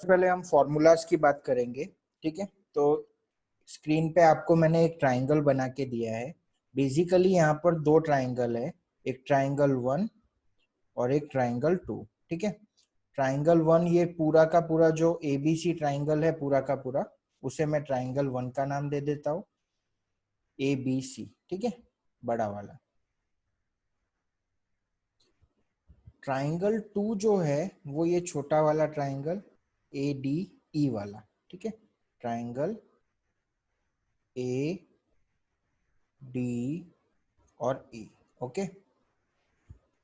पहले हम फॉर्मूलाज की बात करेंगे, ठीक है। तो स्क्रीन पे आपको मैंने एक ट्राइंगल बना के दिया है। बेसिकली यहाँ पर दो ट्राइंगल है, एक ट्राइंगल 1 और एक ट्राइंगल 2, ठीक है। ट्राइंगल 1 ये पूरा का पूरा जो एबीसी ट्राइंगल है पूरा का पूरा, उसे मैं ट्राइंगल 1 का नाम दे देता हूँ, ABC, ठीक है, बड़ा वाला। ट्राइंगल 2 जो है वो ये छोटा वाला ट्राइंगल ADE वाला, ठीक है। ट्राइंगल AD और E, ओके।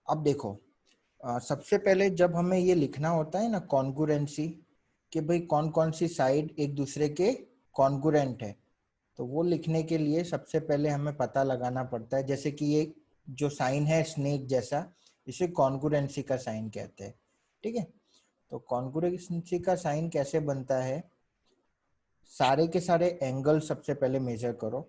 अब देखो, सबसे पहले जब हमें ये लिखना होता है ना कॉन्ग्रुएंसी, कि भाई कौन कौन सी साइड एक दूसरे के कॉन्ग्रुएंट है, तो वो लिखने के लिए सबसे पहले हमें पता लगाना पड़ता है। जैसे कि ये जो साइन है स्नेक जैसा, इसे कॉन्ग्रुएंसी का साइन कहते हैं, ठीक है। तो कॉन्ग्रुएंसी का साइन कैसे बनता है, सारे के सारे एंगल सबसे पहले मेजर करो।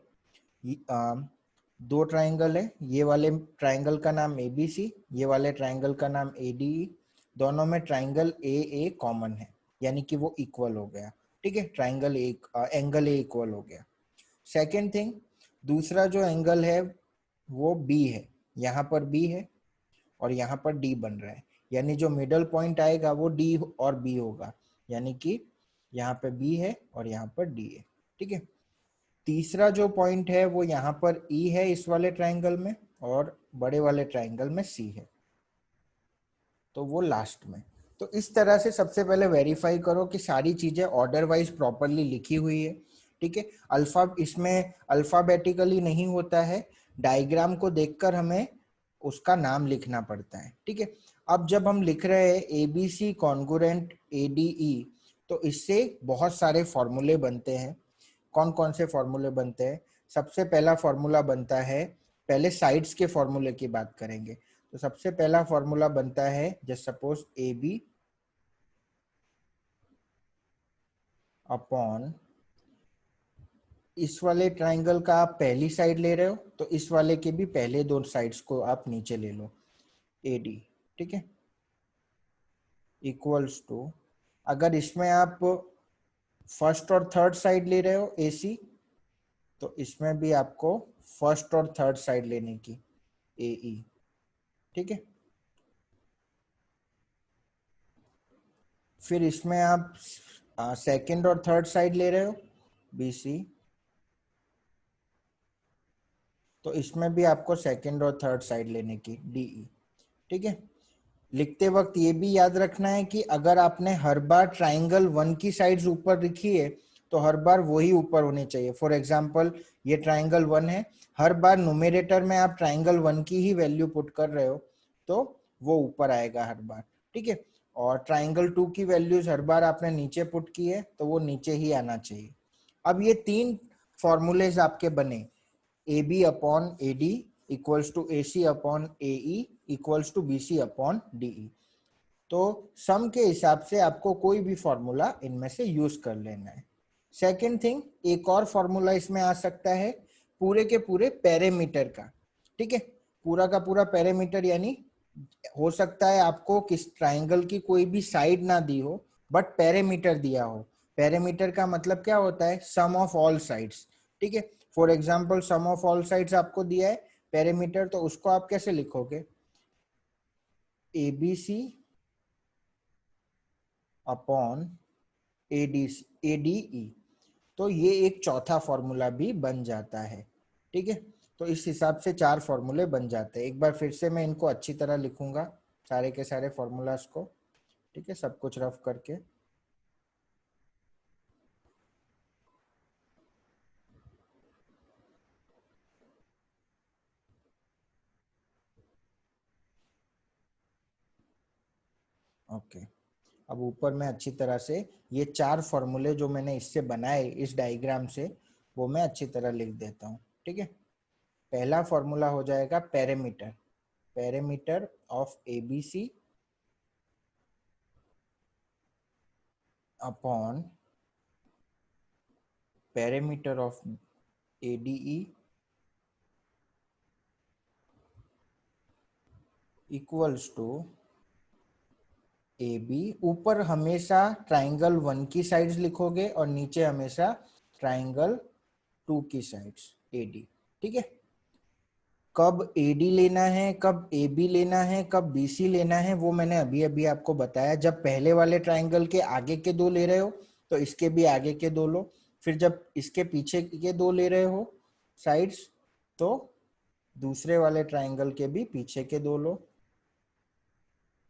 दो ट्राइंगल है, ये वाले ट्राइंगल का नाम ABC, ये वाले ट्राइंगल का नाम ADE, दोनों में ट्राइंगल AA कॉमन है, यानी कि वो इक्वल हो गया, ठीक है। ट्राइंगल एंगल A इक्वल हो गया। सेकेंड थिंग, दूसरा जो एंगल है वो B है, यहाँ पर B है और यहाँ पर D बन रहा है, यानी जो मिडल पॉइंट आएगा वो D और B होगा, यानी कि यहाँ पे B है और यहाँ पर D है, ठीक है। तीसरा जो पॉइंट है वो यहाँ पर E है इस वाले ट्राइंगल में, और बड़े वाले ट्राइंगल में C है, तो वो लास्ट में। तो इस तरह से सबसे पहले वेरीफाई करो कि सारी चीजें ऑर्डर वाइज प्रॉपरली लिखी हुई है, ठीक है। इसमें अल्फाबेटिकली नहीं होता है, डायग्राम को देखकर हमें उसका नाम लिखना पड़ता है, ठीक है। अब जब हम लिख रहे हैं ABC कॉन्ग्रुएंट ADE, तो इससे बहुत सारे फॉर्मूले बनते हैं। कौन कौन से फॉर्मूले बनते हैं? सबसे पहला फॉर्मूला बनता है, पहले साइड्स के फॉर्मूले की बात करेंगे। तो सबसे पहला फॉर्मूला बनता है, जस्ट सपोज AB अपॉन, इस वाले ट्राइंगल का आप पहली साइड ले रहे हो तो इस वाले के भी पहले दो साइड्स को आप नीचे ले लो, AD, ठीक है, इक्वल्स टू, अगर इसमें आप फर्स्ट और थर्ड साइड ले रहे हो AC, तो इसमें भी आपको फर्स्ट और थर्ड साइड लेने की, AE, ठीक है। फिर इसमें आप सेकंड और थर्ड साइड ले रहे हो BC, तो इसमें भी आपको सेकंड और थर्ड साइड लेने की DE, ठीक है। लिखते वक्त ये भी याद रखना है कि अगर आपने हर बार ट्राइंगल 1 की साइड्स ऊपर लिखी है तो हर बार वही ऊपर होनी चाहिए। फॉर एग्जांपल ये ट्राइंगल 1 है, हर बार न्यूमरेटर में आप ट्राइंगल 1 की ही वैल्यू पुट कर रहे हो तो वो ऊपर आएगा हर बार, ठीक है। और ट्राइंगल 2 की वैल्यूज हर बार आपने नीचे पुट की है तो वो नीचे ही आना चाहिए। अब ये तीन फॉर्मूलेज आपके बने, AB upon AD equals to AC upon AE equals to BC upon DE। तो सम के हिसाब से आपको कोई भी फॉर्मूला इनमें से यूज कर लेना है। सेकेंड थिंग, एक और फॉर्मूला इसमें आ सकता है पूरे के पूरे पैरामीटर का, ठीक है। पूरा का पूरा पैरामीटर, यानी हो सकता है आपको किस ट्राइंगल की कोई भी साइड ना दी हो बट पैरामीटर दिया हो। पैरामीटर का मतलब क्या होता है? सम ऑफ ऑल साइड्स, ठीक है। For example sum of all sides आपको दिया है पैरामीटर, तो उसको आप कैसे लिखोगे? ABC अपॉन ADE, तो ये एक चौथा फॉर्मूला भी बन जाता है, ठीक है। तो इस हिसाब से चार फॉर्मूले बन जाते हैं। एक बार फिर से मैं इनको अच्छी तरह लिखूंगा सारे के सारे फॉर्मूलाज को, ठीक है, सब कुछ रफ करके। ओके, अब ऊपर में अच्छी तरह से ये चार फॉर्मूले जो मैंने इससे बनाए इस डायग्राम से, वो मैं अच्छी तरह लिख देता हूँ, ठीक है। पहला फॉर्मूला हो जाएगा parameter, parameter of ABC upon parameter of ADE equals to A B, ऊपर हमेशा ट्राइंगल 1 की साइड्स लिखोगे और नीचे हमेशा ट्राइंगल 2 की साइड्स ए डी। ठीक है, कब AD लेना है, कब AB लेना है, कब BC लेना है, वो मैंने अभी अभी आपको बताया। जब पहले वाले ट्राइंगल के आगे के दो ले रहे हो तो इसके भी आगे के दो लो, फिर जब इसके पीछे के दो ले रहे हो साइड्स तो दूसरे वाले ट्राइंगल के भी पीछे के दो लो,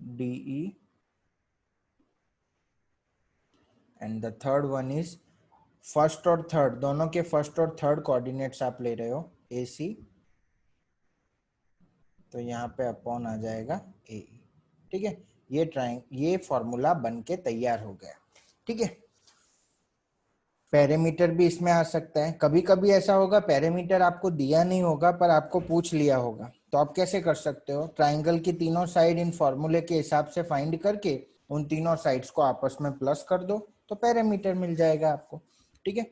DE, and the third one is first और थर्ड, दोनों के फर्स्ट और थर्ड कोऑर्डिनेट्स आप ले रहे हो AC, तो यहाँ पे अपॉन आ जाएगा ए। ठीक है, ये फॉर्मूला बन के तैयार हो गया। ठीक है, पैरामीटर भी इसमें आ सकता है। कभी कभी ऐसा होगा पैरामीटर आपको दिया नहीं होगा पर आपको पूछ लिया होगा, तो आप कैसे कर सकते हो, ट्राइंगल की तीनों साइड इन फॉर्मूले के हिसाब से फाइंड करके उन तीनों साइड्स को आपस में प्लस कर दो तो पैरामीटर मिल जाएगा आपको। ठीक है,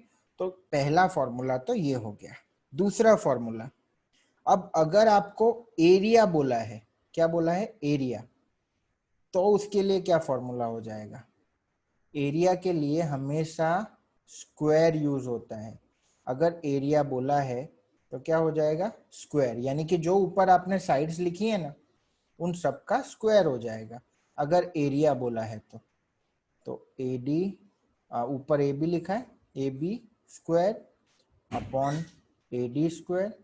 तो पहला फॉर्मूला तो ये हो गया। दूसरा फॉर्मूला, अब अगर आपको एरिया बोला है, क्या बोला है, एरिया, तो उसके लिए क्या फॉर्मूला हो जाएगा, एरिया के लिए हमेशा स्क्वायर यूज होता है। अगर एरिया बोला है तो क्या हो जाएगा, स्क्वायर, यानी कि जो ऊपर आपने साइड्स लिखी है ना उन सब का स्क्वायर हो जाएगा अगर एरिया बोला है तो AD, ऊपर AB लिखा है, AB square upon AD square.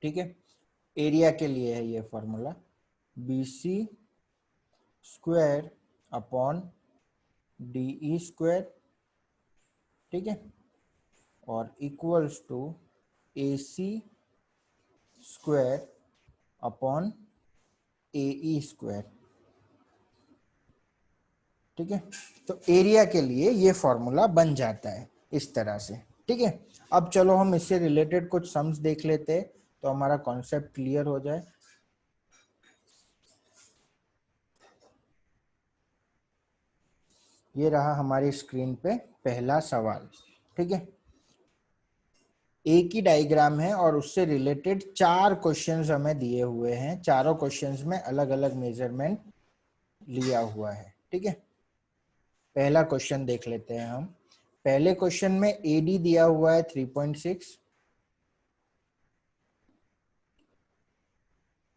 ठीक है, एरिया के लिए है ये formula, BC square upon DE square. ठीक है, और equals to AC square upon AE square. ठीक है, तो एरिया के लिए ये फॉर्मूला बन जाता है इस तरह से। ठीक है, अब चलो हम इससे रिलेटेड कुछ सम्स देख लेते हैं तो हमारा कॉन्सेप्ट क्लियर हो जाए। ये रहा हमारी स्क्रीन पे पहला सवाल। ठीक है, एक ही डायग्राम है और उससे रिलेटेड 4 क्वेश्चंस हमें दिए हुए हैं, चारों क्वेश्चंस में अलग अलग मेजरमेंट लिया हुआ है। ठीक है, पहला क्वेश्चन देख लेते हैं हम। पहले क्वेश्चन में AD दिया हुआ है 3.6,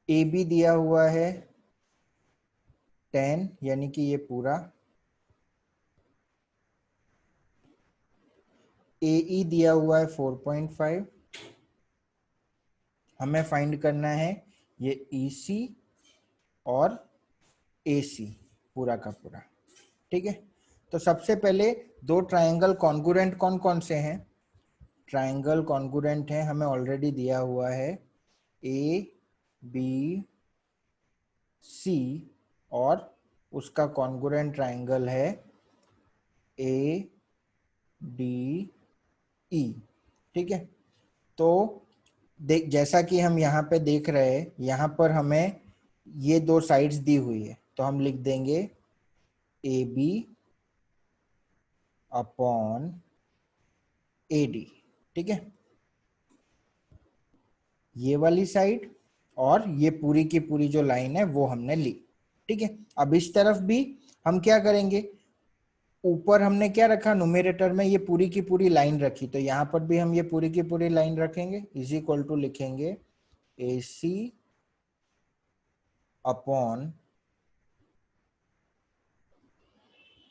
AB दिया हुआ है 10 यानी कि ये पूरा, AE दिया हुआ है 4.5, हमें फाइंड करना है ये EC और AC पूरा का पूरा। ठीक है, तो सबसे पहले दो ट्राइंगल कॉन्गुरेंट कौन कौन से हैं, ट्राइंगल कॉन्गुरेंट है हमें ऑलरेडी दिया हुआ है ABC और उसका कॉन्गुरेंट ट्राइंगल है ADE। ठीक है, तो देख, जैसा कि हम यहाँ पे देख रहे हैं, यहाँ पर हमें ये दो साइड्स दी हुई है तो हम लिख देंगे AB अपॉन AD। ठीक है, ये वाली साइड और ये पूरी की पूरी जो लाइन है वो हमने ली। ठीक है, अब इस तरफ भी हम क्या करेंगे, ऊपर हमने क्या रखा, न्यूमरेटर में ये पूरी की पूरी लाइन रखी, तो यहाँ पर भी हम ये पूरी की पूरी लाइन रखेंगे, इज इक्वल टू लिखेंगे AC अपॉन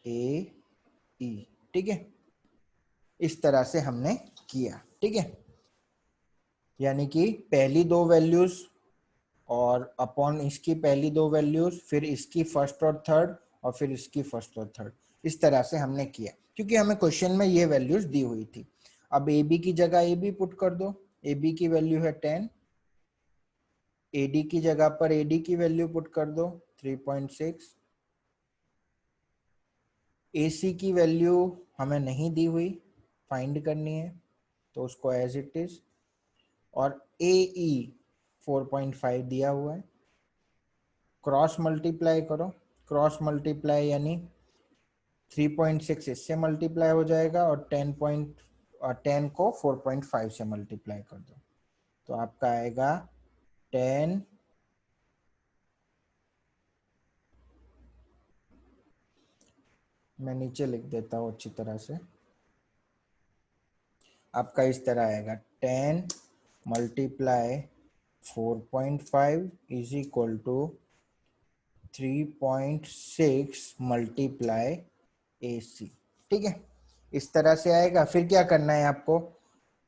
AE। ठीक है, इस तरह से हमने किया। ठीक है, यानी कि पहली दो वैल्यूज और अपॉन इसकी पहली दो वैल्यूज, फिर इसकी फर्स्ट और थर्ड और फिर इसकी फर्स्ट और थर्ड, इस तरह से हमने किया क्योंकि हमें क्वेश्चन में ये वैल्यूज दी हुई थी। अब AB की जगह AB पुट कर दो, AB की वैल्यू है 10, AD की जगह पर AD की वैल्यू पुट कर दो 3.6, AC की वैल्यू हमें नहीं दी हुई, फाइंड करनी है तो उसको एज इट इज, और AE 4.5 दिया हुआ है, क्रॉस मल्टीप्लाई करो, क्रॉस मल्टीप्लाई यानी 3.6 इससे मल्टीप्लाई हो जाएगा और 10 को 4.5 से मल्टीप्लाई कर दो तो आपका आएगा 10 मैं नीचे लिख देता हूँ अच्छी तरह से। आपका इस तरह आएगा 10 multiply 4.5 is equal to 3.6 multiply AC। ठीक है, इस तरह से आएगा। फिर क्या करना है आपको,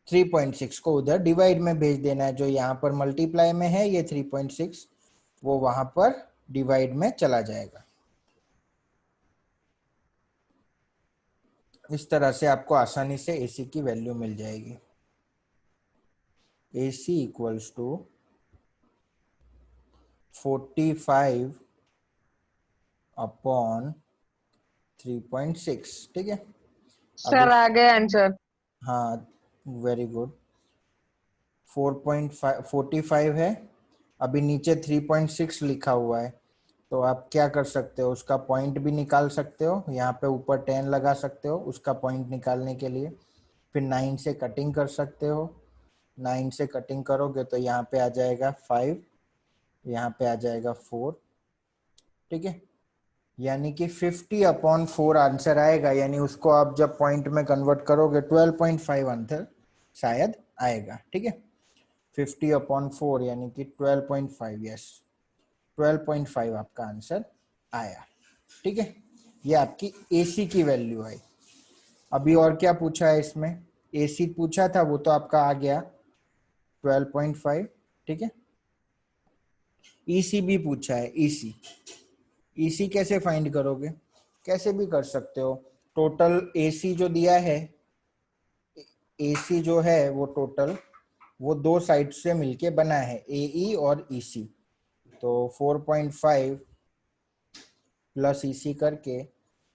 3.6 को उधर डिवाइड में भेज देना है। जो यहाँ पर मल्टीप्लाई में है ये 3.6, वो वहां पर डिवाइड में चला जाएगा। इस तरह से आपको आसानी से AC की वैल्यू मिल जाएगी। AC equals to 45 upon 3.6। ठीक है, अब सर आ गया आंसर। हाँ, वेरी गुड। 4.5 45 है, अभी नीचे 3.6 लिखा हुआ है, तो आप क्या कर सकते हो, उसका पॉइंट भी निकाल सकते हो। यहाँ पे ऊपर 10 लगा सकते हो उसका पॉइंट निकालने के लिए। फिर 9 से कटिंग कर सकते हो। 9 से कटिंग करोगे तो यहाँ पे आ जाएगा 5, यहाँ पे आ जाएगा 4। ठीक है, यानी कि 50 अपॉन 4 आंसर आएगा। यानी उसको आप जब पॉइंट में कन्वर्ट करोगे 12.5 आंसर शायद आएगा। ठीक है, 50 अपॉन 4 यानी कि 12.5। यस, 12.5 आपका आंसर आया। ठीक है, ये आपकी AC की वैल्यू आई। अभी और क्या पूछा है इसमें, AC पूछा था वो तो आपका आ गया 12.5। ठीक है, EC भी पूछा है। EC कैसे फाइंड करोगे, कैसे भी कर सकते हो। टोटल AC जो दिया है, AC जो है वो टोटल वो दो साइड से मिलके बना है, AE और EC। तो 4.5 प्लस EC करके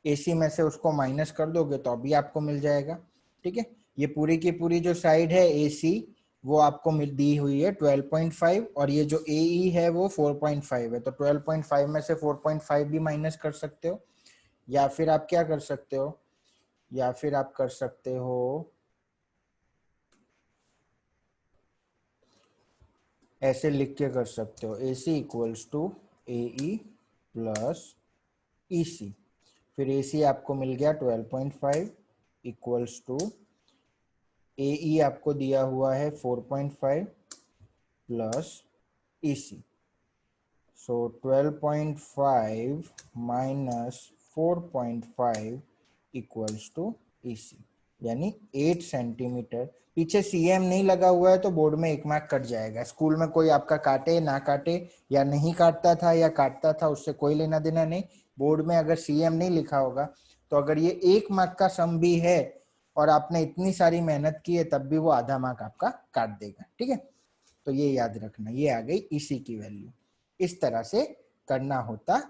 AC में से उसको माइनस कर दोगे तो अभी आपको मिल जाएगा। ठीक है, ये पूरी की पूरी जो साइड है AC वो आपको दी हुई है 12.5, और ये जो AE है वो 4.5 है। तो 12.5 में से 4.5 भी माइनस कर सकते हो, या फिर आप क्या कर सकते हो, या फिर आप कर सकते हो ऐसे लिख के कर सकते हो, AC equals to AE plus EC। फिर AC आपको मिल गया 12.5 इक्वल्स टू AE आपको दिया हुआ है 4.5 plus EC। So 12.5 minus 4.5 equals to EC, यानी 8 सेंटीमीटर। पीछे CM नहीं लगा हुआ है तो बोर्ड में 1 मार्क कट जाएगा। स्कूल में कोई आपका काटे ना काटे, या नहीं काटता था या काटता था, उससे कोई लेना देना नहीं। बोर्ड में अगर CM नहीं लिखा होगा तो अगर ये 1 मार्क का सम भी है और आपने इतनी सारी मेहनत की है तब भी वो आधा मार्क आपका काट देगा। ठीक है, तो ये याद रखना। ये आ गई EC की वैल्यू। इस तरह से करना होता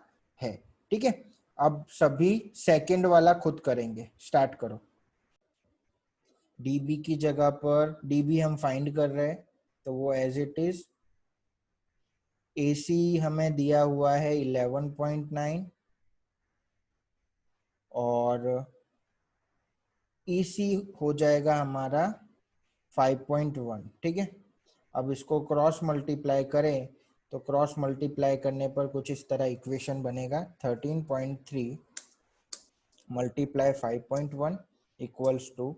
है। ठीक है, अब सभी सेकंड वाला खुद करेंगे। स्टार्ट करो। DB की जगह पर DB हम फाइंड कर रहे हैं तो वो एज इट इज, AC हमें दिया हुआ है 11.9 और EC हो जाएगा हमारा 5.1। ठीक है, अब इसको क्रॉस मल्टीप्लाई करें तो क्रॉस मल्टीप्लाई करने पर कुछ इस तरह इक्वेशन बनेगा, 13.3 multiply 5.1 equals to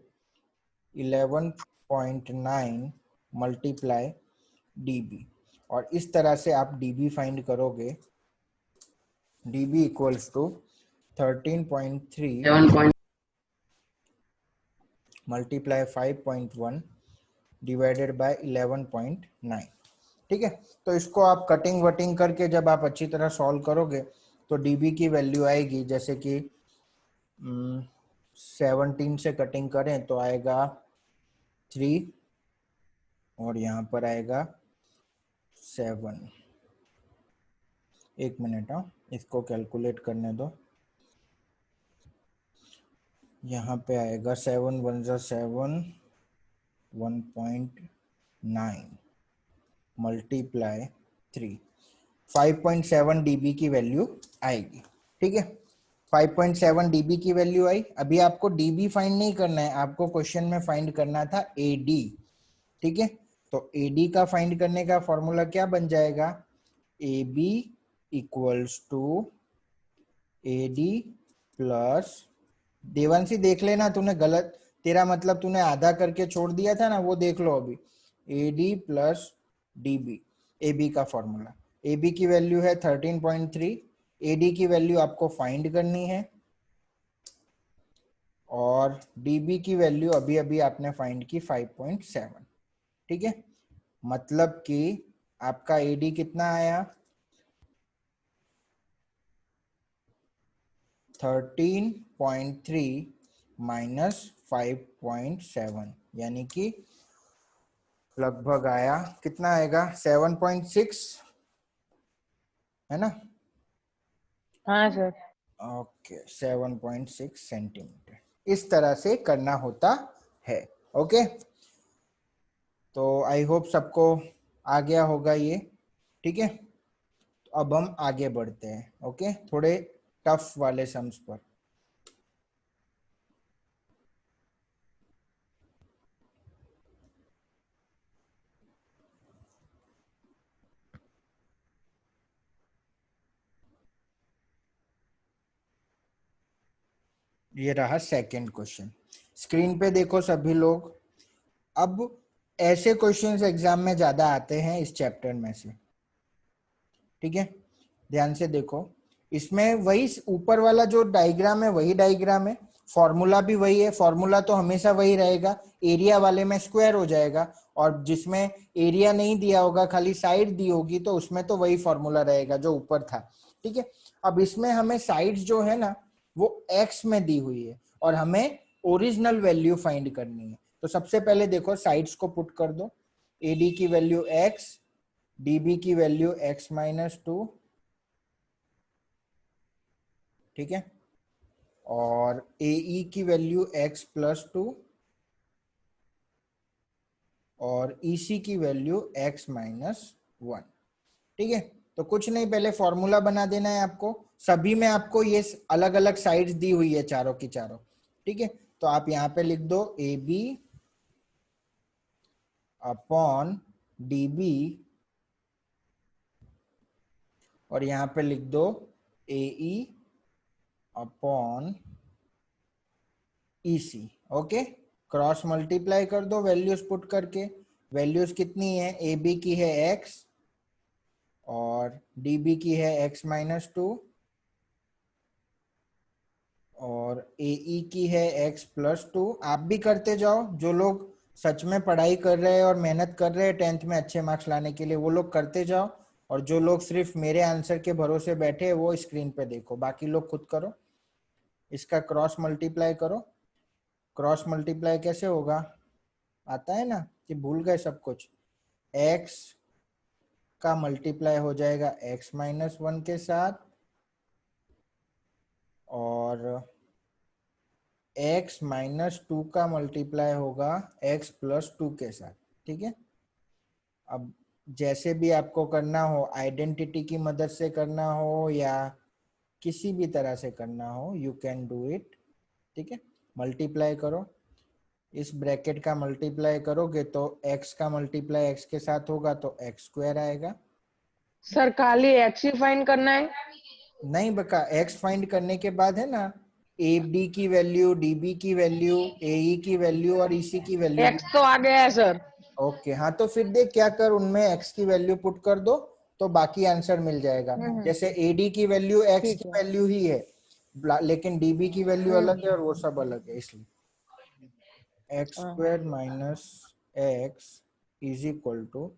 11.9 multiply DB। और इस तरह से आप DB फाइंड करोगे। DB equals to 13.3 multiply 5.1 divided by 11.9। ठीक है, तो इसको आप कटिंग वटिंग करके जब आप अच्छी तरह सॉल्व करोगे तो DB की वैल्यू आएगी, जैसे कि 17 से कटिंग करें तो आएगा 3 और यहाँ पर आएगा 7। एक मिनट, हाँ इसको कैलकुलेट करने दो। यहाँ पे आएगा 7 1 जा 7, 1.9 मल्टीप्लाई 3, 5.7 DB की वैल्यू आएगी। ठीक है, 5.7 DB की वैल्यू आई। अभी आपको DB फाइंड नहीं करना है, आपको क्वेश्चन में फाइंड करना था AD। ठीक है, तो AD का फाइंड करने का फॉर्मूला क्या बन जाएगा, AB equals to AD plus Devanshi देख लेना, तूने गलत, तेरा मतलब तूने आधा करके छोड़ दिया था ना, वो देख लो अभी। AD प्लस DB, AB का फॉर्मूला, AB की वैल्यू है 13.3, AD की वैल्यू आपको फाइंड करनी है, और DB की वैल्यू अभी अभी आपने फाइंड की 5.7। ठीक है, मतलब कि आपका AD कितना आया, 13.3 माइनस 5.7, यानी कि लगभग आया, कितना आएगा, 7.6, है ना? हाँ सर। ओके, 7.6 सेंटीमीटर, इस तरह से करना होता है। ओके, तो आई होप सबको आ गया होगा ये। ठीक है, तो अब हम आगे बढ़ते हैं। ओके, थोड़े टफ वाले सम्स पर। ये रहा सेकंड क्वेश्चन, स्क्रीन पे देखो सभी लोग। अब ऐसे क्वेश्चंस एग्जाम में ज्यादा आते हैं इस चैप्टर में से। ठीक है, ध्यान से देखो, इसमें वही ऊपर वाला जो डायग्राम है वही डायग्राम है, फॉर्मूला भी वही है, फॉर्मूला तो हमेशा वही रहेगा, एरिया वाले में स्क्वायर हो जाएगा, और जिसमें एरिया नहीं दिया होगा, खाली साइड दी होगी, तो उसमें तो वही फॉर्मूला रहेगा जो ऊपर था। ठीक है, अब इसमें हमें साइड्स जो है ना वो एक्स में दी हुई है, और हमें ओरिजिनल वैल्यू फाइंड करनी है। तो सबसे पहले देखो साइड्स को पुट कर दो, AD की वैल्यू x, DB की वैल्यू x-2, ठीक है, और AE की वैल्यू x+2, और EC की वैल्यू x-1। ठीक है, तो कुछ नहीं, पहले फॉर्मूला बना देना है आपको, सभी में आपको ये अलग अलग साइड्स दी हुई है चारों की चारों। ठीक है, तो आप यहाँ पे लिख दो AB अपॉन DB, और यहाँ पे लिख दो AE upon EC। Okay, cross multiply कर दो वैल्यूज पुट करके, वैल्यूज कितनी है, AB की है x, और DB की है x-2, और AE की है x+2। आप भी करते जाओ, जो लोग सच में पढ़ाई कर रहे हैं और मेहनत कर रहे हैं 10th में अच्छे मार्क्स लाने के लिए, वो लोग करते जाओ, और जो लोग सिर्फ मेरे आंसर के भरोसे बैठे हैं वो स्क्रीन पे देखो, बाकी लोग खुद करो। इसका क्रॉस मल्टीप्लाई करो, क्रॉस मल्टीप्लाई कैसे होगा, आता है ना कि भूल गए सब कुछ, x का मल्टीप्लाई हो जाएगा x-1 के साथ, और x-2 का मल्टीप्लाई होगा x+2 के साथ। ठीक है, अब जैसे भी आपको करना हो, आइडेंटिटी की मदद से करना हो या किसी भी तरह से करना हो, यू कैन डू इट। ठीक है, मल्टीप्लाई करो, इस ब्रैकेट का मल्टीप्लाई करोगे तो x का मल्टीप्लाई x के साथ होगा तो x² आएगा। सर खाली एक्स ही फाइंड करना है? नहीं बका, x फाइंड करने के बाद है ना, AB की वैल्यू, DB की वैल्यू, AE की वैल्यू और EC की वैल्यू भी। एक्स तो आ गया है सर। ओके, हाँ तो फिर देख क्या कर, उनमें x की वैल्यू पुट कर दो तो बाकी आंसर मिल जाएगा। जैसे AD की वैल्यू x की ठीक है। वैल्यू ही है, लेकिन DB की वैल्यू अलग है और वो सब अलग है, इसलिए x² minus x is equal to,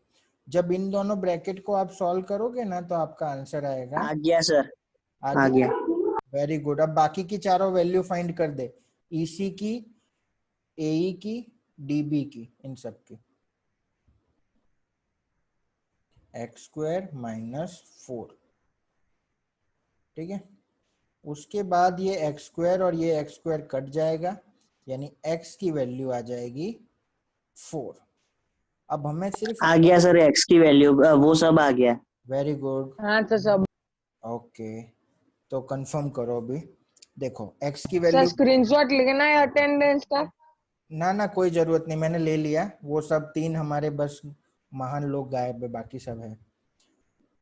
जब इन दोनों ब्रैकेट को आप सॉल्व करोगे ना तो आपका आंसर आएगा, आ गया सर, आ आ गया। गया। वेरी गुड, अब बाकी की चारों वैल्यू फाइंड कर दे, EC की, AE की, DB की, इन सब की, x² माइनस 4। ठीक है, उसके बाद ये x² और ये x² कट जाएगा, यानी x की वैल्यू आ जाएगी 4। अब हमें सिर्फ, आ गया सर, एक्स की वैल्यू वो सब आ गया। वेरी गुड, हाँ तो सब। ओके, तो कंफर्म करो अभी। देखो x की सर वैल्यू, स्क्रीनशॉट लेना है अटेंडेंस का? ना ना कोई जरूरत नहीं, मैंने ले लिया, वो सब 3 हमारे बस महान लोग गायब है, बाकी सब है।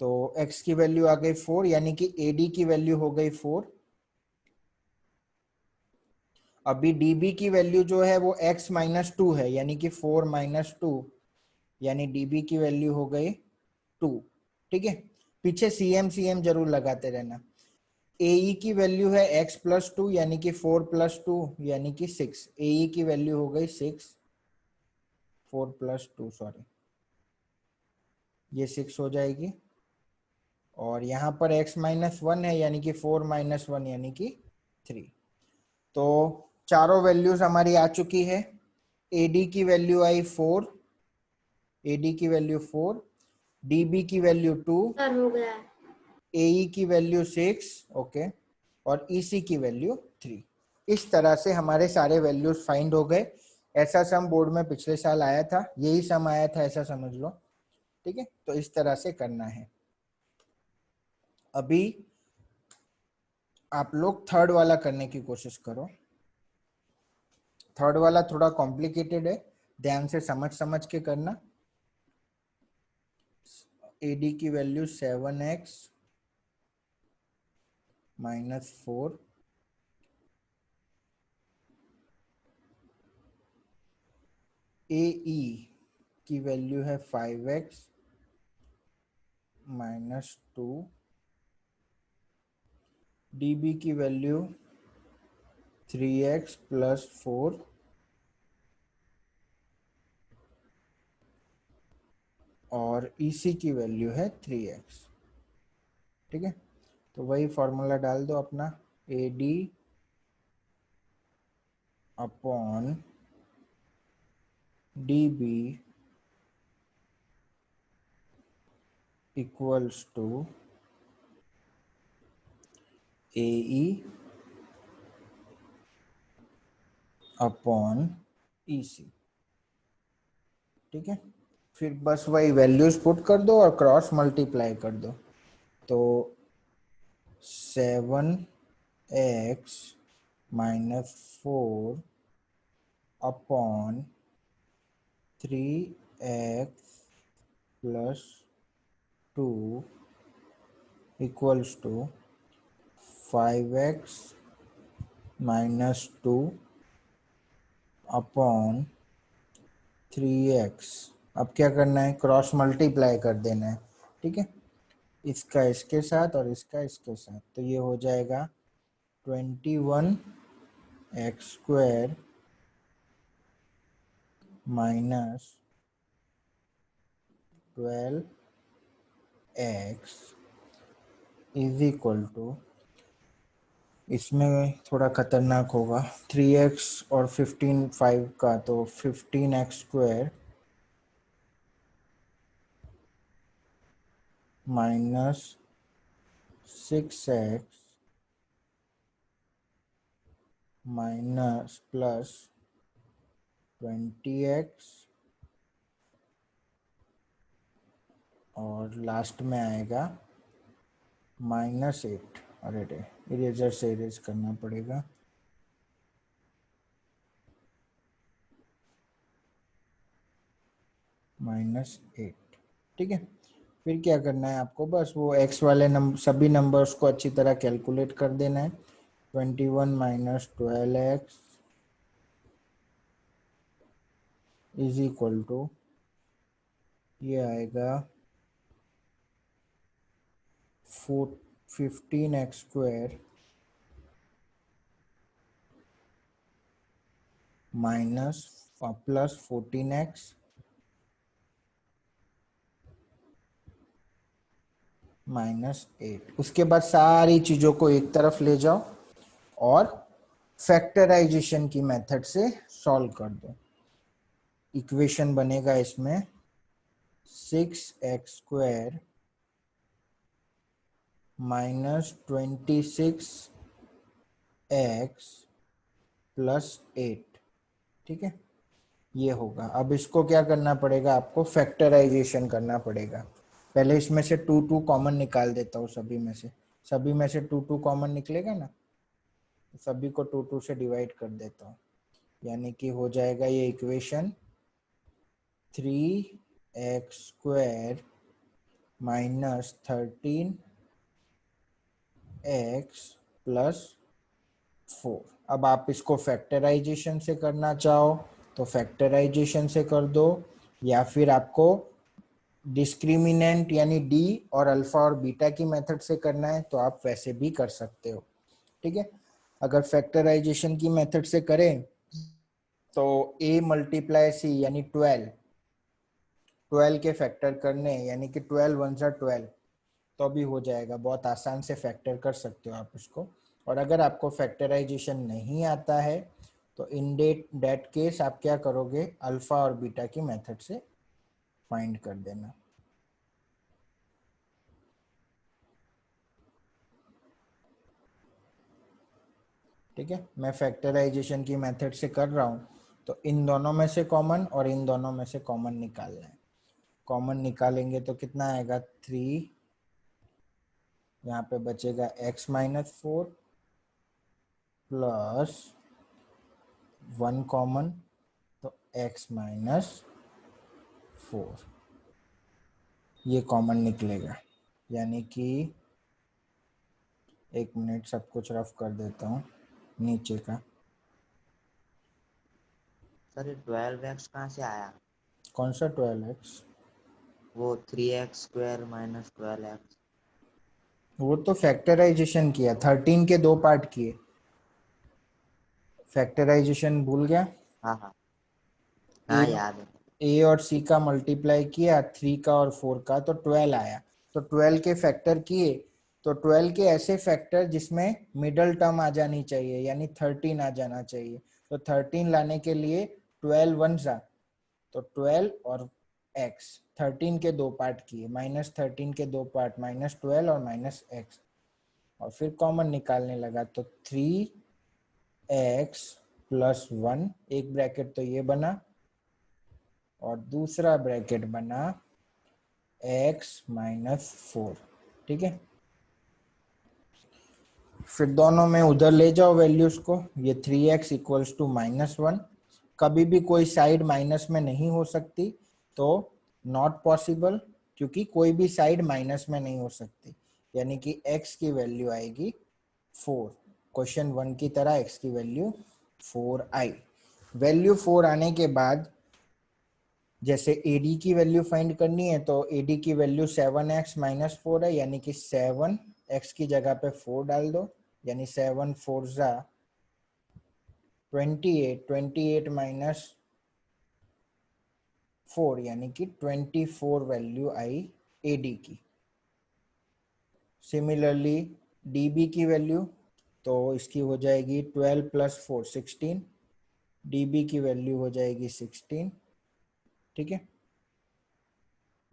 तो x की वैल्यू आ गई 4, यानी कि AD की वैल्यू हो गई 4, अभी डीबी की वैल्यू जो है वो x माइनस टू है, यानी कि 4 माइनस टू, यानी डीबी की वैल्यू हो गई 2। ठीक है, पीछे सीएम जरूर लगाते रहना। AE की वैल्यू है x प्लस टू, यानी कि 4 प्लस टू यानी कि 6। AE की वैल्यू हो गई 6, 4 प्लस टू सॉरी, ये 6 हो जाएगी। और यहाँ पर x माइनस वन है, यानी कि 4 माइनस वन यानी कि 3। तो चारों वैल्यूज हमारी आ चुकी है। AD की वैल्यू आई 4, AD की वैल्यू 4, DB की वैल्यू 2, सर हो गया। AE की वैल्यू 6, ओके, और EC की वैल्यू 3। इस तरह से हमारे सारे वैल्यूज फाइंड हो गए। ऐसा सम बोर्ड में पिछले साल आया था, यही सम आया था, ऐसा समझ लो। ठीक है, तो इस तरह से करना है। अभी आप लोग थर्ड वाला करने की कोशिश करो। थर्ड वाला थोड़ा कॉम्प्लिकेटेड है, ध्यान से समझ समझ के करना। AD की वैल्यू 7x माइनस 4, AE की वैल्यू है 5x माइनस 2, DB की वैल्यू 3x प्लस 4, और EC की वैल्यू है 3x। ठीक है, तो वही फॉर्मूला डाल दो अपना, AD upon DB equals to AE upon EC। ठीक है, फिर बस वही वैल्यूज पुट कर दो और क्रॉस मल्टीप्लाई कर दो। तो 7x minus 4 upon 3x plus 2 equals to 5x minus 2 upon 3x। अब क्या करना है, क्रॉस मल्टीप्लाई कर देना है। ठीक है, इसका इसके साथ और इसका इसके साथ, तो ये हो जाएगा 21x square minus 12x is equal to, इसमें थोड़ा खतरनाक होगा, 3x और 15 5 का, तो 15x square minus 6x minus plus 20x, और लास्ट में आएगा -8। अरे रे, इरेजर से इरेज करना पड़ेगा। -8। ठीक है, फिर क्या करना है आपको, बस वो x वाले नंबर, सभी नंबर्स को अच्छी तरह कैलकुलेट कर देना है। 21 minus 12x is equal to, ये आएगा 15x square minus plus 14x -8। उसके बाद सारी चीजों को एक तरफ ले जाओ और फैक्टराइजेशन की मेथड से सॉल्व कर दो। इक्वेशन बनेगा इसमें 6x square minus 26x plus 8। ठीक है, ये होगा। अब इसको क्या करना पड़ेगा, आपको फैक्टराइजेशन करना पड़ेगा। पहले इसमें से 2 2 कॉमन निकाल देता हूँ, सभी में से 2 2 कॉमन निकलेगा ना, सभी को 2 2 से डिवाइड कर देता हूँ, यानी कि हो जाएगा ये equation 3x square minus 13x plus 4। अब आप इसको फैक्टराइजेशन से करना चाहो तो फैक्टराइजेशन से कर दो, या फिर आपको डिस्क्रिमिनेंट यानी डी और अल्फा और बीटा की मेथड से करना है तो आप वैसे भी कर सकते हो। ठीक है, अगर फैक्टराइजेशन की मेथड से करें तो a मल्टीप्लाई सी यानी 12 के फैक्टर करने, यानी कि 12 वन जा 12, तो भी हो जाएगा। बहुत आसान से फैक्टर कर सकते हो आप इसको। और अगर आपको फैक्टराइजेशन नहीं आता है तो इन डेट केस आप क्या करोगे, अल्फा और बीटा की मेथड से फाइंड कर देना। ठीक है, मैं फैक्टराइजेशन की मेथड से कर रहा हूँ, तो इन दोनों में से कॉमन और इन दोनों में से कॉमन निकालना है। कॉमन निकालेंगे तो कितना आएगा, 3, यहाँ पे बचेगा x माइनस 4 प्लस 1 कॉमन, तो x माइनस 4 ये कॉमन निकलेगा। यानी कि एक मिनट सब कुछ रफ कर देता हूँ नीचे का। सर ये 12x कहाँ से आया? कौन सा 12x? वो 3x² माइनस 12x। वो तो फैक्टराइजेशन किया, 13 के 2 पार्ट किए। फैक्टराइजेशन भूल गया? हाँ हाँ ए हाँ याद है। ए और सी का मल्टीप्लाई किया, 3 का और 4 का, तो 12 आया। तो 12 के फैक्टर किए, तो 12 के ऐसे फैक्टर जिसमें मिडल टर्म आ जानी चाहिए, यानी 13 आ जाना चाहिए। तो 13 लाने के लिए 12 वन जा, तो 12 और x, 13 के 2 पार्ट किए, -13 के 2 पार्ट, -12 और -x, और फिर कॉमन निकालने लगा, तो 3x प्लस 1, एक ब्रैकेट तो ये बना और दूसरा ब्रैकेट बना x माइनस 4। ठीक है, फिर दोनों में उधर ले जाओ वैल्यूज को, ये 3x इक्वल्स टू -1। कभी भी कोई साइड माइनस में नहीं हो सकती, तो नॉट पॉसिबल, क्योंकि कोई भी साइड माइनस में नहीं हो सकती, यानी कि x की वैल्यू आएगी 4। क्वेश्चन 1 की तरह x की वैल्यू 4 आई। वैल्यू 4 आने के बाद जैसे AD की वैल्यू फाइंड करनी है, तो AD की वैल्यू 7x माइनस 4 है, यानी कि 7x की जगह पे 4 डाल दो, यानी 7 4 जा 28, 28 माइनस 4 यानी कि 24 वैल्यू आई AD की। सिमिलरली DB की वैल्यू, तो इसकी हो जाएगी 12 प्लस 4 16, DB की वैल्यू हो जाएगी 16। ठीक है,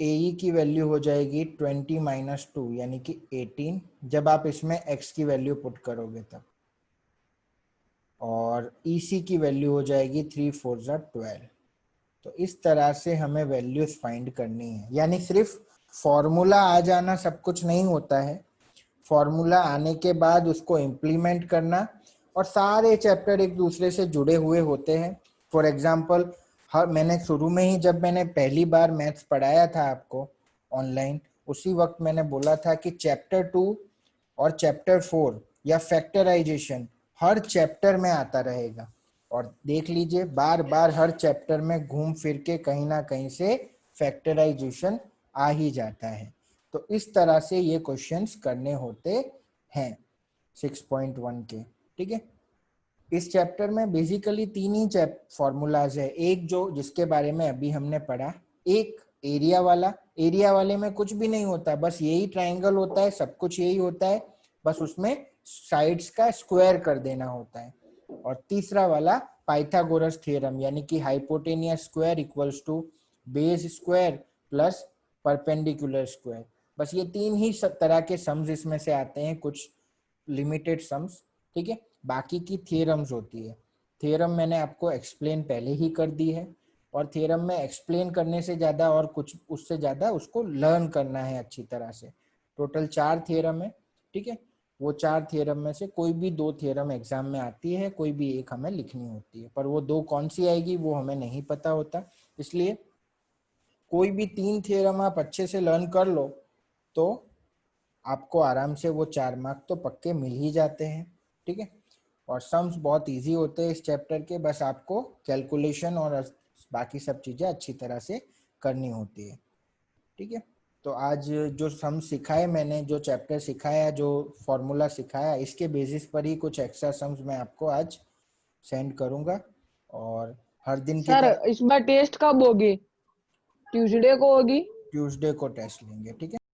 AE की वैल्यू हो जाएगी 20 माइनस 2 यानी कि 18, जब आप इसमें x की वैल्यू पुट करोगे तब। और EC की वैल्यू हो जाएगी 3 4 जा 12। तो इस तरह से हमें वैल्यूज फाइंड करनी है, यानी सिर्फ फॉर्मूला आ जाना सब कुछ नहीं होता है। फॉर्मूला आने के बाद उसको इम्प्लीमेंट करना, और सारे चैप्टर एक दूसरे से जुड़े हुए होते हैं। फॉर एग्जाम्पल, मैंने शुरू में ही जब मैंने पहली बार मैथ्स पढ़ाया था आपको ऑनलाइन, उसी वक्त मैंने बोला था कि चैप्टर 2 और चैप्टर 4 या फैक्टराइजेशन हर चैप्टर में आता रहेगा। और देख लीजिए बार बार हर चैप्टर में घूम फिर के कहीं ना कहीं से फैक्टराइजेशन आ ही जाता है। तो इस तरह से ये क्वेश्चंस करने होते हैं 6.1 के। ठीक है, इस चैप्टर में बेसिकली 3 ही फॉर्मूलाज है। एक जो जिसके बारे में अभी हमने पढ़ा, एक एरिया वाला, एरिया वाले में कुछ भी नहीं होता, बस यही ट्राइंगल होता है, सब कुछ यही होता है, बस उसमें साइड्स का स्क्वायर कर देना होता है। और तीसरा वाला पाइथागोरस थ्योरम, यानी कि hypotenuse square equals to base square plus perpendicular square. बस ये 3 ही तरह के सम्स इसमें से आते हैं, कुछ लिमिटेड सम्स। ठीक है, बाकी की थ्योरम्स होती है। थ्योरम मैंने आपको एक्सप्लेन पहले ही कर दी है, और थ्योरम में एक्सप्लेन करने से ज्यादा और कुछ उससे ज्यादा उसको लर्न करना है अच्छी तरह से। टोटल 4 थ्योरम है। ठीक है, वो 4 थ्योरम में से कोई भी 2 थ्योरम एग्जाम में आती है, कोई भी एक हमें लिखनी होती है, पर वो 2 कौन सी आएगी वो हमें नहीं पता होता। इसलिए कोई भी 3 थ्योरम आप अच्छे से लर्न कर लो तो आपको आराम से वो 4 मार्क तो पक्के मिल ही जाते हैं। ठीक है, और सम्स बहुत इजी होते हैं इस चैप्टर के, बस आपको कैलकुलेशन और बाकी सब चीजें अच्छी तरह से करनी होती है। ठीक है, तो आज जो सम सिखाए मैंने, जो चैप्टर सिखाया, जो फॉर्मूला सिखाया, इसके बेसिस पर ही कुछ एक्स्ट्रा सम्स मैं आपको आज सेंड करूंगा। और हर दिन की सर तरह इस बार टेस्ट कब होगी? ट्यूसडे को होगी? ट्यूसडे को टेस्ट लेंगे। ठीक है।